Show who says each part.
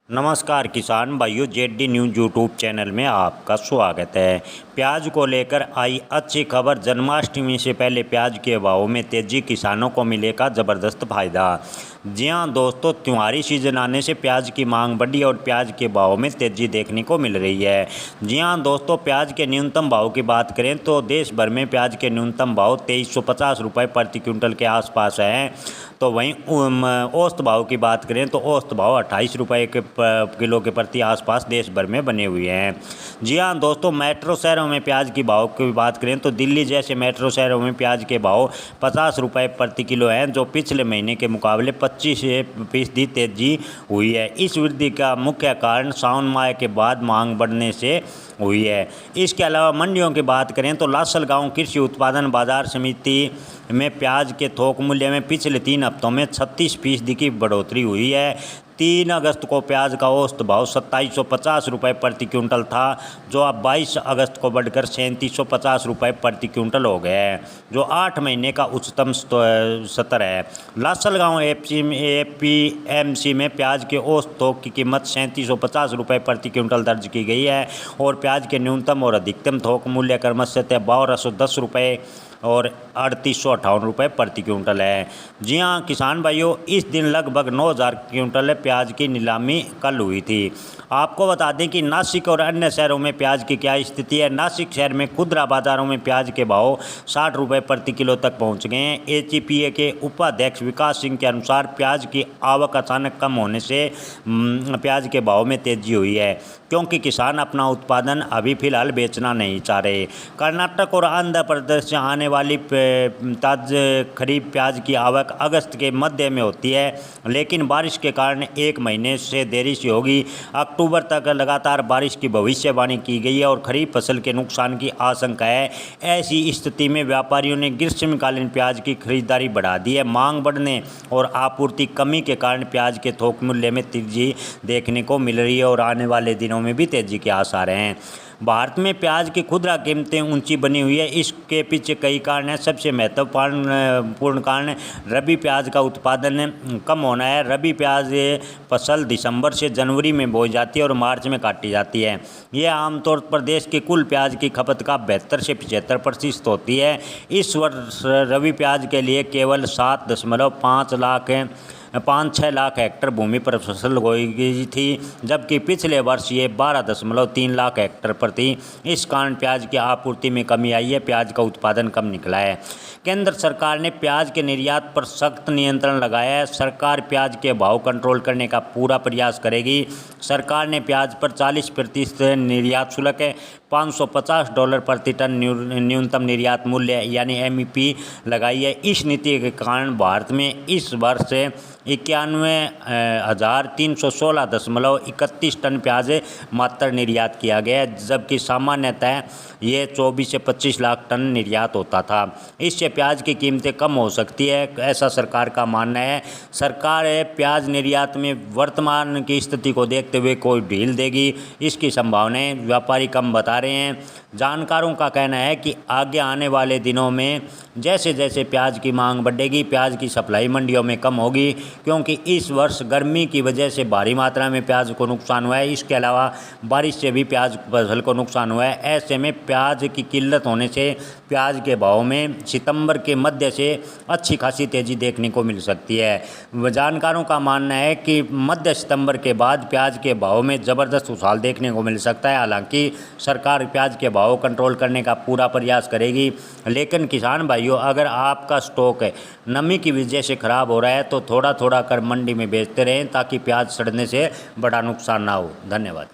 Speaker 1: नमस्कार किसान भाइयों, जेडी न्यूज़ यूट्यूब चैनल में आपका स्वागत है। प्याज को लेकर आई अच्छी खबर। जन्माष्टमी से पहले प्याज के भाव में तेजी, किसानों को मिलेगा ज़बरदस्त फायदा। जी हां दोस्तों, त्योहारी सीजन आने से प्याज की मांग बढ़ी और प्याज के भाव में तेजी देखने को मिल रही है। जी हां दोस्तों, प्याज के न्यूनतम भाव की बात करें तो देश भर में प्याज के न्यूनतम भाव 2350 रुपये प्रति क्विंटल के आसपास हैं। तो वहीं औसत भाव की बात करें तो औसत भाव 28 रुपये के किलो के प्रति आसपास देश भर में बने हुए हैं। जी हाँ दोस्तों, मेट्रो शहरों में प्याज की भाव की बात करें तो दिल्ली जैसे मेट्रो शहरों में प्याज के भाव 50 रुपये प्रति किलो हैं, जो पिछले महीने के मुकाबले 25% तेजी हुई है। इस वृद्धि का मुख्य कारण सावन माह के बाद मांग बढ़ने से हुई है। इसके अलावा मंडियों की बात करें तो लासलगांव कृषि उत्पादन बाजार समिति में प्याज के थोक मूल्य में पिछले 3 हफ्तों में 36% की बढ़ोतरी हुई है। 3 अगस्त को प्याज का औसत भाव 2750 रुपये प्रति क्विंटल था, जो अब 22 अगस्त को बढ़कर 3750 रुपये प्रति क्विंटल हो गया है, जो 8 महीने का उच्चतम स्तर है। लासलगांव एपीएमसी में प्याज के औसत थोक की कीमत 3750 रुपये प्रति क्विंटल दर्ज की गई है और प्याज के न्यूनतम और अधिकतम थोक मूल्य क्रमशः 1210 रुपये और 3858 रुपये प्रति क्विंटल है। जी हां किसान भाइयों, इस दिन लगभग 9000 क्विंटल प्याज की नीलामी कल हुई थी। आपको बता दें कि नासिक और अन्य शहरों में प्याज की क्या स्थिति है। नासिक शहर में खुदरा बाजारों में प्याज के भाव 60 रुपये प्रति किलो तक पहुंच गए हैं। एचईपीए के उपाध्यक्ष विकास सिंह के अनुसार प्याज की आवक अचानक कम होने से प्याज के भाव में तेजी हुई है, क्योंकि किसान अपना उत्पादन अभी फिलहाल बेचना नहीं चाह रहे। कर्नाटक और आंध्र प्रदेश से आने वाली ताज़ा खरीफ प्याज की आवक अगस्त के मध्य में होती है, लेकिन बारिश के कारण 1 महीने से देरी से होगी। अक्टूबर तक लगातार बारिश की भविष्यवाणी की गई है और खरीफ फसल के नुकसान की आशंका है। ऐसी स्थिति में व्यापारियों ने ग्रीष्मकालीन प्याज की खरीदारी बढ़ा दी है। मांग बढ़ने और आपूर्ति कमी के कारण प्याज के थोक मूल्य में तेजी देखने को मिल रही है और आने वाले दिनों में भी तेजी के आसार हैं। भारत में प्याज की खुदरा कीमतें ऊंची बनी हुई है। इसके पीछे कई कारण हैं। सबसे महत्वपूर्ण कारण रबी प्याज का उत्पादन कम होना है। रबी प्याज फसल दिसंबर से जनवरी में बोई जाती है और मार्च में काटी जाती है। यह आमतौर पर देश की कुल प्याज की खपत का 72 से 75% होती है। इस वर्ष रबी प्याज के लिए केवल 7.5-6 लाख हेक्टेयर भूमि पर फसल बोई गई थी, जबकि पिछले वर्ष ये 12.3 लाख हेक्टेयर पर थी। इस कारण प्याज की आपूर्ति में कमी आई है, प्याज का उत्पादन कम निकला है। केंद्र सरकार ने प्याज के निर्यात पर सख्त नियंत्रण लगाया है। सरकार प्याज के भाव कंट्रोल करने का पूरा प्रयास करेगी। सरकार ने प्याज पर 40% निर्यात शुल्क है, $550 प्रति टन न्यूनतम निर्यात मूल्य यानी एमईपी लगाई है। इस नीति के कारण भारत में इस वर्ष 91,316.31 टन प्याज मात्र निर्यात किया गया है, जबकि सामान्यतः ये 24 से 25 लाख टन निर्यात होता था। इससे प्याज की कीमतें कम हो सकती है, ऐसा सरकार का मानना है। सरकार प्याज निर्यात में वर्तमान की स्थिति को देखते हुए कोई ढील देगी, इसकी संभावनाएं व्यापारी कम बता रहे हैं। जानकारों का कहना है कि आगे आने वाले दिनों में जैसे जैसे प्याज की मांग बढ़ेगी, प्याज की सप्लाई मंडियों में कम होगी, क्योंकि इस वर्ष गर्मी की वजह से भारी मात्रा में प्याज को नुकसान हुआ है। इसके अलावा बारिश से भी प्याज फसल को नुकसान हुआ है। ऐसे में प्याज की किल्लत होने से प्याज के भाव में सितंबर के मध्य से अच्छी खासी तेज़ी देखने को मिल सकती है। जानकारों का मानना है कि मध्य सितंबर के बाद प्याज के भाव में ज़बरदस्त उछाल देखने को मिल सकता है। हालांकि सरकार प्याज के भाव कंट्रोल करने का पूरा प्रयास करेगी, लेकिन किसान भाइयों, अगर आपका स्टॉक नमी की वजह से ख़राब हो रहा है तो थोड़ा थोड़ा कर मंडी में बेचते रहें, ताकि प्याज सड़ने से बड़ा नुकसान ना हो। धन्यवाद।